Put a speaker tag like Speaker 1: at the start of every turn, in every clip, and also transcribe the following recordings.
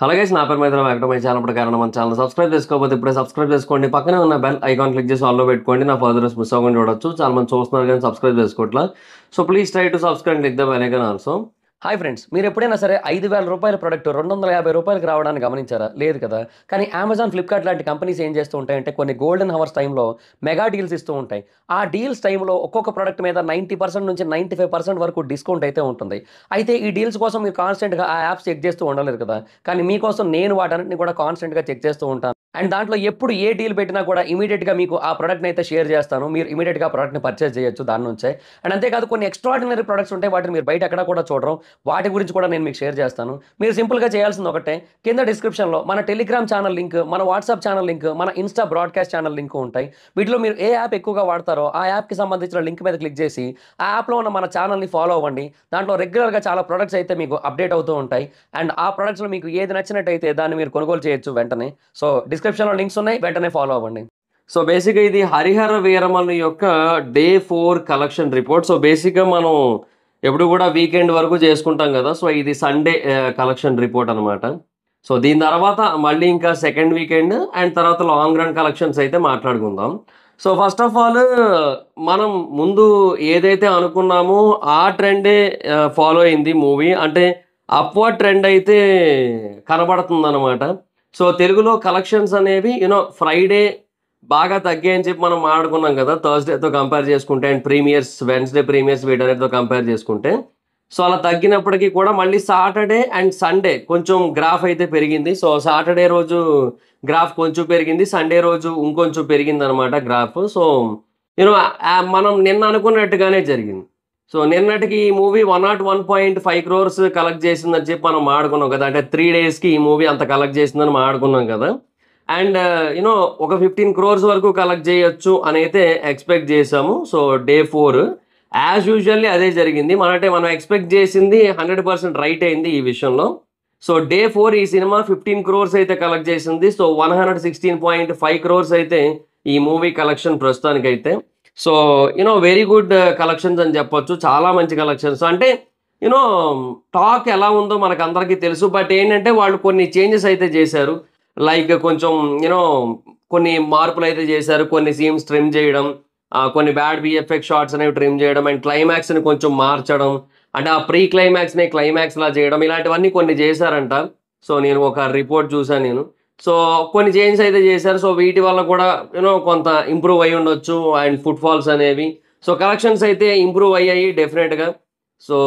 Speaker 1: Hello guys, నా పేరు Maitra. Welcome my channel. ప్రకారం మన ఛానల్ సబ్స్క్రైబ్ చేసుకోకపోతే ఇప్పుడే సబ్స్క్రైబ్ చేసుకోండి. పక్కనే ఉన్న బెల్ ఐకాన్ క్లిక్ చేసి ఆల్లో పెట్టుకోండి. నా ఫర్దర్స్ మిస్ అవ్వకుండా చూడొచ్చు. చాలా మంది చూస్తున్నారు కానీ సబ్స్క్రైబ్ చేసుకోవట్లా. So please try to subscribe, click the bell icon also. Hi friends, మీరు ఎప్పుడైనా సరే 5,000 రూపాయల ప్రొడక్ట్ 250 రూపాయలకి రావడానికి గమనించారా? లేదు కదా. కానీ అమెజాన్, ఫ్లిప్కార్ట్ లాంటి కంపెనీస్ ఏం చేస్తూ ఉంటాయంటే కొన్ని గోల్డెన్ హవర్స్ టైంలో మెగా డీల్స్ ఇస్తూ ఉంటాయి. ఆ డీల్స్ టైంలో ఒక్కొక్క ప్రొడక్ట్ మీద 90% నుంచి 95% వరకు డిస్కౌంట్ అయితే ఉంటుంది. అయితే ఈ డీల్స్ కోసం మీరు కాన్స్టెంట్గా ఆ యాప్స్ చెక్ చేస్తూ ఉండలేరు కదా. కానీ మీకోసం నేను వాటన్నిటిని కూడా కాన్స్టెంట్గా చెక్ చేస్తూ ఉంటాను. అండ్ దాంట్లో ఎప్పుడు ఏ డీల్ పెట్టినా కూడా ఇమీడియట్గా మీకు ఆ ప్రొడక్ట్ని అయితే షేర్ చేస్తాను. మీరు ఇమీడియట్గా ప్రొడక్ట్ని పర్చేస్ చేయొచ్చు దాని నుంచే. అండ్ అంతేకాదు కొన్ని ఎక్స్ట్రాడినరీ ప్రొడక్ట్స్ ఉంటాయి, వాటిని మీరు బయట ఎక్కడ కూడా చూడరు. వాటి గురించి కూడా నేను మీకు షేర్ చేస్తాను. మీరు సింపుల్గా చేయాల్సింది ఒకటే, కింద డిస్క్రిప్షన్లో మన టెలిగ్రామ్ ఛానల్ లింక్, మన వాట్సాప్ ఛానల్ లింక్, మన ఇన్స్టా బ్రాడ్కాస్ట్ ఛానల్ లింక్ ఉంటాయి. వీటిలో మీరు ఏ యాప్ ఎక్కువగా వాడతారో ఆ యాప్కి సంబంధించిన లింక్ మీద క్లిక్ చేసి ఆ యాప్లో ఉన్న మన ఛానల్ని ఫాలో అవ్వండి. దాంట్లో రెగ్యులర్గా చాలా ప్రొడక్ట్స్ అయితే మీకు అప్డేట్ అవుతూ ఉంటాయి. అండ్ ఆ ప్రొడక్ట్స్లో మీకు ఏది నచ్చినట్టయితే దాన్ని మీరు కొనుగోలు చేయొచ్చు వెంటనే. సో డిస్క్రిప్షన్లో లింక్స్ ఉన్నాయి, వెంటనే ఫాలో అవ్వండి. సో బేసిక్గా ఇది హరిహర వీరమల్లు యొక్క డే 4 కలెక్షన్ రిపోర్ట్. సో బేసిక్గా మనం ఎప్పుడు కూడా వీకెండ్ వరకు చేసుకుంటాం కదా. సో ఇది సండే కలెక్షన్ రిపోర్ట్ అనమాట. సో దీని తర్వాత మళ్ళీ ఇంకా సెకండ్ వీకెండ్ అండ్ తర్వాత లాంగ్ రన్ కలెక్షన్స్ అయితే మాట్లాడుకుందాం. సో ఫస్ట్ ఆఫ్ ఆల్ మనం ముందు ఏదైతే అనుకున్నామో ఆ ట్రెండే ఫాలో అయింది మూవీ. అంటే అప్వర్డ్ ట్రెండ్ అయితే కనబడుతుంది అనమాట. సో తెలుగులో కలెక్షన్స్ అనేవి ఫ్రైడే బాగా తగ్గాయని చెప్పి మనం మాట్లాడుకున్నాం కదా, థర్స్డేతో కంపేర్ చేసుకుంటే అండ్ ప్రీమియర్స్, వెన్స్డే ప్రీమియర్స్ వీటన్నిటితో కంపేర్ చేసుకుంటే. సో అలా తగ్గినప్పటికీ కూడా మళ్ళీ సాటర్డే అండ్ సండే కొంచెం గ్రాఫ్ అయితే పెరిగింది. సో సాటర్డే రోజు గ్రాఫ్ కొంచెం పెరిగింది, సండే రోజు ఇంకొంచెం పెరిగింది అనమాట గ్రాఫ్. సో మనం నిన్న అనుకున్నట్టుగానే జరిగింది. సో నిన్నటికి ఈ మూవీ 101.5 crores కలెక్ట్ చేసిందని చెప్పి మనం మాట్లాడుకున్నాం కదా. అంటే 3 daysకి ఈ మూవీ అంత కలెక్ట్ చేసిందని మాట్లాడుకున్నాం కదా. అండ్ ఒక 15 crores వరకు కలెక్ట్ చేయొచ్చు అని అయితే ఎక్స్పెక్ట్ చేసాము. సో డే 4 యాజ్ యూజువల్లీ అదే జరిగింది. మనం ఎక్స్పెక్ట్ చేసింది 100% రైట్ అయింది ఈ విషయంలో. సో డే 4 ఈ సినిమా 15 crores అయితే కలెక్ట్ చేసింది. సో 116.5 crores అయితే ఈ మూవీ కలెక్షన్ ప్రస్తుతానికైతే. సో వెరీ గుడ్ కలెక్షన్స్ అని చెప్పొచ్చు. చాలా మంచి కలెక్షన్స్. అంటే టాక్ ఎలా ఉందో మనకు అందరికీ తెలుసు. బట్ ఏంటంటే వాళ్ళు కొన్ని చేంజెస్ అయితే చేశారు. లైక్ కొంచెం కొన్ని మార్పులు అయితే చేశారు. కొన్ని సీన్స్ ట్రిమ్ చేయడం, కొన్ని బ్యాడ్ విఎఫ్ఎక్స్ షార్ట్స్ అనేవి ట్రిమ్ చేయడం, అండ్ క్లైమాక్స్ని కొంచెం మార్చడం, అంటే ఆ ప్రీ క్లైమాక్స్ని క్లైమాక్స్లా చేయడం, ఇలాంటివన్నీ కొన్ని చేశారంట. సో నేను ఒక రిపోర్ట్ చూసాను నేను. సో కొన్ని చేంజెస్ అయితే చేశారు. సో వీటి వల్ల కూడా కొంత ఇంప్రూవ్ అయ్యి ఉండొచ్చు అండ్ ఫుట్ ఫాల్స్ అనేవి. సో కలెక్షన్స్ అయితే ఇంప్రూవ్ అయ్యాయి డెఫినెట్గా. సో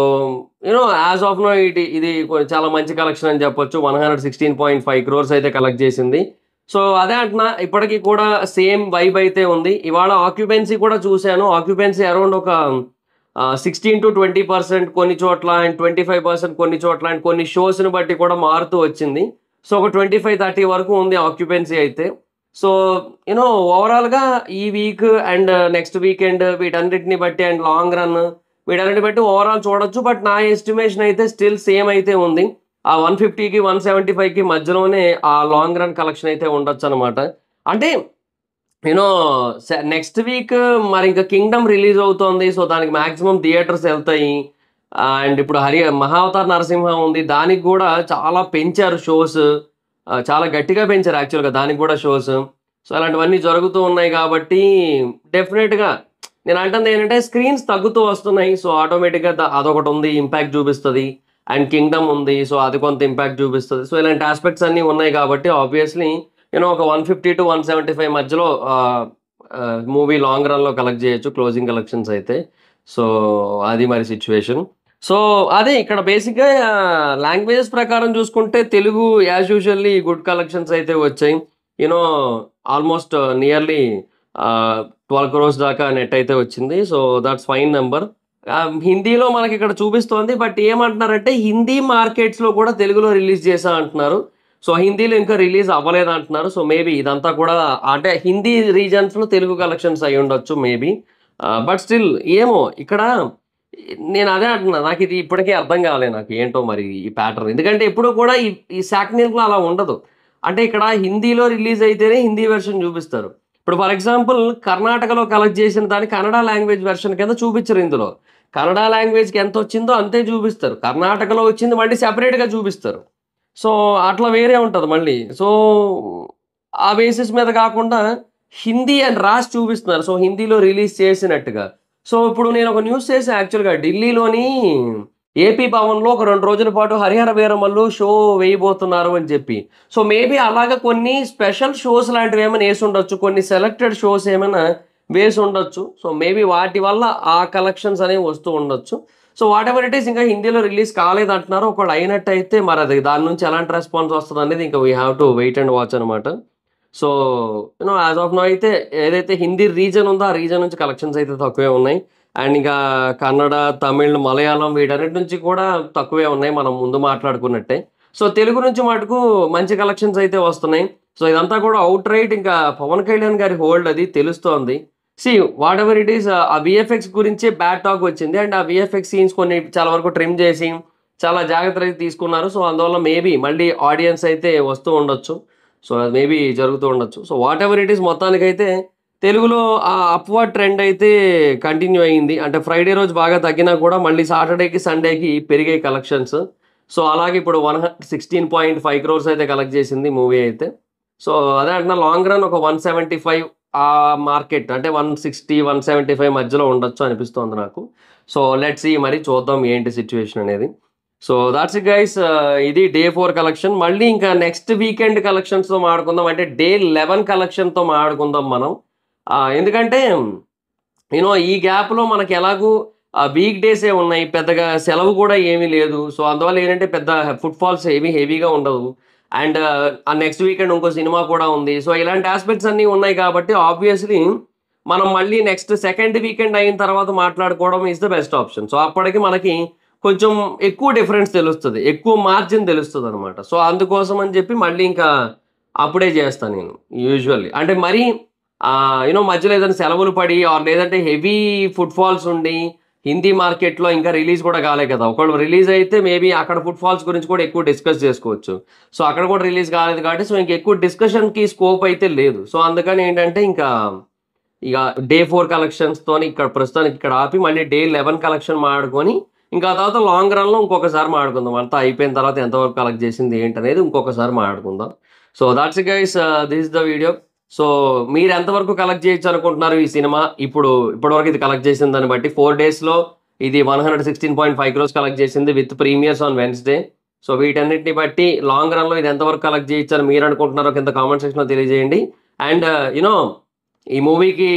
Speaker 1: యాజ్ ఆఫ్ నో ఇది చాలా మంచి కలెక్షన్ అని చెప్పొచ్చు. 116.5 crores అయితే కలెక్ట్ చేసింది. సో అదే అంటున్నా, ఇప్పటికీ కూడా సేమ్ వైబ్ అయితే ఉంది. ఇవాళ ఆక్యుపెన్సీ కూడా చూశాను. ఆక్యుపెన్సీ అరౌండ్ ఒక 16 to 20% కొన్ని చోట్ల అండ్ 25% కొన్ని చోట్ల అండ్ కొన్ని షోస్ని బట్టి కూడా మారుతూ వచ్చింది. సో ఒక 25-30 వరకు ఉంది ఆక్యుపెన్సీ అయితే. సో ఓవరాల్గా ఈ వీక్ అండ్ నెక్స్ట్ వీకెండ్ వీటన్నిటిని బట్టి అండ్ లాంగ్ రన్ వీటన్నిటిని బట్టి ఓవరాల్ చూడొచ్చు. బట్ నా ఎస్టిమేషన్ అయితే స్టిల్ సేమ్ అయితే ఉంది. ఆ 150కి 175కి మధ్యలోనే ఆ లాంగ్ రన్ కలెక్షన్ అయితే ఉండొచ్చు అనమాట. అంటే నెక్స్ట్ వీక్ మరి ఇంకా కింగ్డమ్ రిలీజ్ అవుతోంది. సో దానికి మ్యాక్సిమం థియేటర్స్ వెళ్తాయి. అండ్ ఇప్పుడు మహావతార్ నరసింహ ఉంది, దానికి కూడా చాలా పెంచారు షోస్. చాలా గట్టిగా పెంచారు యాక్చువల్గా దానికి కూడా షోస్. సో అలాంటివన్నీ జరుగుతూ ఉన్నాయి కాబట్టి డెఫినెట్గా నేను అంటుంది ఏంటంటే స్క్రీన్స్ తగ్గుతూ వస్తున్నాయి. సో ఆటోమేటిక్గా అదొకటి ఉంది, ఇంపాక్ట్ చూపిస్తుంది. అండ్ కింగ్డమ్ ఉంది, సో అది కొంత ఇంపాక్ట్ చూపిస్తుంది. సో ఇలాంటి ఆస్పెక్ట్స్ అన్నీ ఉన్నాయి కాబట్టి ఆబ్వియస్లీ ఒక 150 to 175 మధ్యలో మూవీ లాంగ్ రన్లో కలెక్ట్ చేయొచ్చు క్లోజింగ్ కలెక్షన్స్ అయితే. సో అది మరి సిచ్యువేషన్. సో అదే ఇక్కడ బేసిక్గా లాంగ్వేజెస్ ప్రకారం చూసుకుంటే Telugu as usually good collections అయితే వచ్చాయి. ఆల్మోస్ట్ నియర్లీ 12 crores దాకా నెట్ అయితే వచ్చింది. So that's fine number. హిందీలో మనకి ఇక్కడ చూపిస్తోంది. బట్ ఏమంటున్నారంటే హిందీ మార్కెట్స్లో కూడా తెలుగులో రిలీజ్ చేసా అంటున్నారు. సో హిందీలో ఇంకా రిలీజ్ అవ్వలేదు అంటున్నారు. సో మేబీ ఇదంతా కూడా అంటే హిందీ రీజన్స్లో తెలుగు కలెక్షన్స్ అయి ఉండొచ్చు మేబీ. బట్ స్టిల్ ఏమో ఇక్కడ నేను అదే అంటున్నా, నాకు ఇది ఇప్పటికే అర్థం కాలేదు నాకు ఏంటో మరి ఈ ప్యాటర్న్. ఎందుకంటే ఎప్పుడు కూడా ఈ శాక్నీల్లో అలా ఉండదు. అంటే ఇక్కడ హిందీలో రిలీజ్ అయితేనే హిందీ వెర్షన్ చూపిస్తారు. ఇప్పుడు ఫర్ ఎగ్జాంపుల్ కర్ణాటకలో కలెక్ట్ చేసిన దాన్ని కన్నడ లాంగ్వేజ్ వెర్షన్ కింద చూపించరు. ఇందులో కన్నడ లాంగ్వేజ్కి ఎంత వచ్చిందో అంతే చూపిస్తారు. కర్ణాటకలో వచ్చింది మళ్ళీ సెపరేట్గా చూపిస్తారు. సో, అట్లా వేరే ఉంటది మళ్ళీ. సో, ఆ బేసిస్ మీద కాకుండా హిందీ అని రాసి చూపిస్తున్నారు. సో, హిందీలో రిలీజ్ చేసినట్టుగా. సో, ఇప్పుడు నేనొక న్యూస్ చేశా యాక్చువల్‌గా ఢిల్లీలోని ఏపీ భవన్‌లో ఒక 2 రోజుల పాటు 'హరిహర వీరమల్లు' షో వేయబోతున్నారు అని చెప్పి. సో, మేబీ అలాగా కొన్ని స్పెషల్ షోస్ లాంటివేమైనా యేసుండొచ్చు. కొన్ని సెలెక్టెడ్ షోస్ ఏమైనా వేసుండొచ్చు. సో, మేబీ వాటి వల్ల ఆ కలెక్షన్స్ అనేవి వస్తూ ఉండొచ్చు. సో, వాటెవర్ ఇట్ ఈస్ ఇంకా హిందీలో రిలీజ్ కాలేదంటున్నారు. ఒకవేళ అయినట్టయితే మరది దాని నుంచి ఎలాంటి రెస్పాన్స్ వస్తదనేది ఇంకా we have to wait and watch అనమాట. సో, యాస్ ఆఫ్ నౌ అయితే ఏదైతే హిందీ రీజన్ ఉందో, ఆ రీజన్ నుంచి కలెక్షన్స్ అయితే తక్కువే ఉన్నాయి. అండ్ ఇంకా కన్నడ, తమిళ్, మలయాళం వీటన్నిటి నుంచి కూడా తక్కువే ఉన్నాయి. మనం ముందు మాట్లాడుకున్నట్టే. సో, తెలుగు నుంచి మటుకు మంచి కలెక్షన్స్ అయితే వస్తున్నాయి. సో, ఇదంతా కూడా ఔట్‌రైట్ ఇంకా పవన్ కళ్యాణ్ గారి హోల్డ్ అది తెలుస్తోంది. సీ వాటెవర్ ఇట్ ఈస్ ఆ వీఎఫ్ఎక్స్ గురించే బ్యాడ్ టాక్ వచ్చింది. అండ్ ఆ వీఎఫ్ఎక్స్ సీన్స్ కొన్ని చాలా వరకు ట్రిమ్ చేసి, చాలా జాగ్రత్తలైతే తీసుకున్నారు. సో, అందువల్ల మేబీ మళ్ళీ ఆడియన్స్ అయితే వస్తూ ఉండొచ్చు. సో, అది మేబీ జరుగుతూ ఉండొచ్చు. సో, వాటెవర్ ఇట్ ఈస్ మొత్తానికైతే తెలుగులో ఆ అప్‌వర్డ్ ట్రెండ్ అయితే కంటిన్యూ అయింది. అంటే ఫ్రైడే రోజు బాగా తగ్గినా కూడా మళ్ళీ సాటర్‌డేకి, సండేకి పెరిగాయి కలెక్షన్స్. సో, అలాగే ఇప్పుడు 16.5 క్రోర్స్ అయితే కలెక్ట్ చేసింది మూవీ అయితే. సో, అదే అంటున్నా లాంగ్ రన్ ఒక 175 మార్కెట్ అంటే 160, 175 మధ్యలో ఉండొచ్చు అనిపిస్తోంది నాకు. సో, లెట్స్ సీ మరి చూద్దాం ఏంటి సిట్యుయేషన్ అనేది. So, that's it guys. ఇది డే 4 కలెక్షన్. మళ్ళీ ఇంకా నెక్స్ట్ వీకెండ్ కలెక్షన్స్‌తో మాట్లాడుకుందాం. అంటే డే 11 కలెక్షన్‌తో మాట్లాడుకుందాం మనం. ఎందుకంటే ఈ గ్యాప్‌లో మనకి ఎలాగూ వీక్ డేసే ఉన్నాయి. పెద్దగా సెలవు కూడా ఏమీ లేదు. సో, అందువల్ల ఏంటంటే పెద్ద ఫుట్‌ఫాల్స్ హెవీగా ఉండవు. అండ్ ఆ నెక్స్ట్ వీకెండ్ ఇంకో సినిమా కూడా ఉంది. సో, ఇలాంటి యాస్పెక్ట్స్ అన్నీ ఉన్నాయి కాబట్టి ఆబ్వియస్‌లీ మనం మళ్ళీ నెక్స్ట్ సెకండ్ వీకెండ్ అయిన తర్వాత మాట్లాడుకోవడం is the best option. So, అప్పటికి మనకి కొంచెం ఎక్కువ డిఫరెన్స్ తెలుస్తది. ఎక్కువ మార్జిన్ తెలుస్తదనమాట. సో, అందుకోసం అని చెప్పి మళ్ళీ ఇంకా అప్పుడే చేస్తా నేను యూజువల్లీ. అంటే మరీ మధ్యలో ఏదైనా సెలవులు పడి ఆర్ లేదంటే హెవీ ఫుట్‌ఫాల్స్ ఉండి హిందీ మార్కెట్‌లో ఇంకా రిలీజ్ కూడా కాలే కదా! ఒకవేళ రిలీజ్ అయితే మేబీ అక్కడ ఫుట్‌ఫాల్స్ గురించి కూడా ఎక్కువ డిస్కస్ చేసుకోవచ్చు. సో, అక్కడ కూడా రిలీజ్ కాలేదు కాబట్టి సో, ఇంక ఎక్కువ డిస్కషన్‌కి స్కోప్ అయితే లేదు. సో, అందుకని ఏంటంటే ఇంకా ఇక డే 4 కలెక్షన్స్‌తోని ఇక్కడ ప్రస్తుతానికి ఇక్కడ ఆపి మళ్ళీ డే 11 కలెక్షన్ మాట్లాడుకొని ఇంకా ఆ తర్వాత లాంగ్ రన్‌లో ఇంకొకసారి మాట్లాడుకుందాం. అంతా అయిపోయిన తర్వాత ఎంతవరకు కలెక్ట్ చేసింది ఏంటనేది ఇంకొకసారి మాట్లాడుకుందాం. So, that's it guys. This is the video. So, మీరు ఎంతవరకు కలెక్ట్ చేయొచ్చు అనుకుంటున్నారు ఈ సినిమా? ఇప్పటివరకు ఇది కలెక్ట్ చేసిన దాన్ని బట్టి 4 డేస్‌లో ఇది 116.5 క్రోర్స్ కలెక్ట్ చేసింది with premieres on Wednesday. So, వీటన్నిటిని బట్టి లాంగ్ రన్‌లో ఇది ఎంతవరకు కలెక్ట్ చేయొచ్చని మీరు అనుకుంటున్నారో కింద కామెంట్ సెక్షన్‌లో తెలియజేయండి. అండ్ ఈ మూవీకి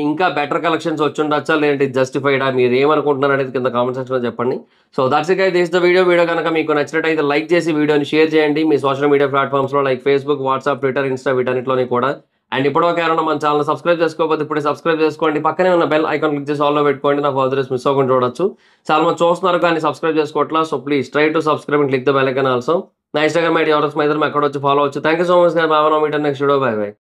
Speaker 1: ఇంకా బెటర్ కలెక్షన్స్ వచ్చుండొచ్చా? లేదంటే జస్టిఫైడా? మీరేమనుకుంటున్నారనేది కింద కామెంట్ సెక్షన్‌లో చెప్పండి. So, that's it guys. This is the video. Video గనక మీకు నచ్చినట్టయితే లైక్ చేసి వీడియోని షేర్ చేయండి. మీ సోషల్ మీడియా ప్లాట్‌ఫామ్స్‌లో like Facebook, WhatsApp, Twitter, Insta వీటన్నిటిలోని కూడా. అండ్ ఇప్పటివరకు ఎవరైనా మన ఛానెల్‌ని సబ్స్క్రైబ్ చేసుకోకపోతే ఇప్పుడే సబ్స్క్రైబ్ చేసుకోండి. పక్కనే ఉన్న బెల్ ఐకాన్ క్లిక్ చేసి ఆల్‌లో పెట్టుకోండి. నా ఫర్దర్ మిస్ అవ్వకుండా చూడొచ్చు. చాలా మంది చూస్తున్నారు కానీ సబ్స్క్రైబ్ చేసుకోవట్లా. So, please try to subscribe and click the bell icon also. నా ఇన్‌స్టాగ్రామ్ ఐడీ ఎవరైనా ఎక్కడొచ్చి ఫాలో అవ్వచ్చు. Thank you so much guys. Bye bye. Meet next video. Bye by.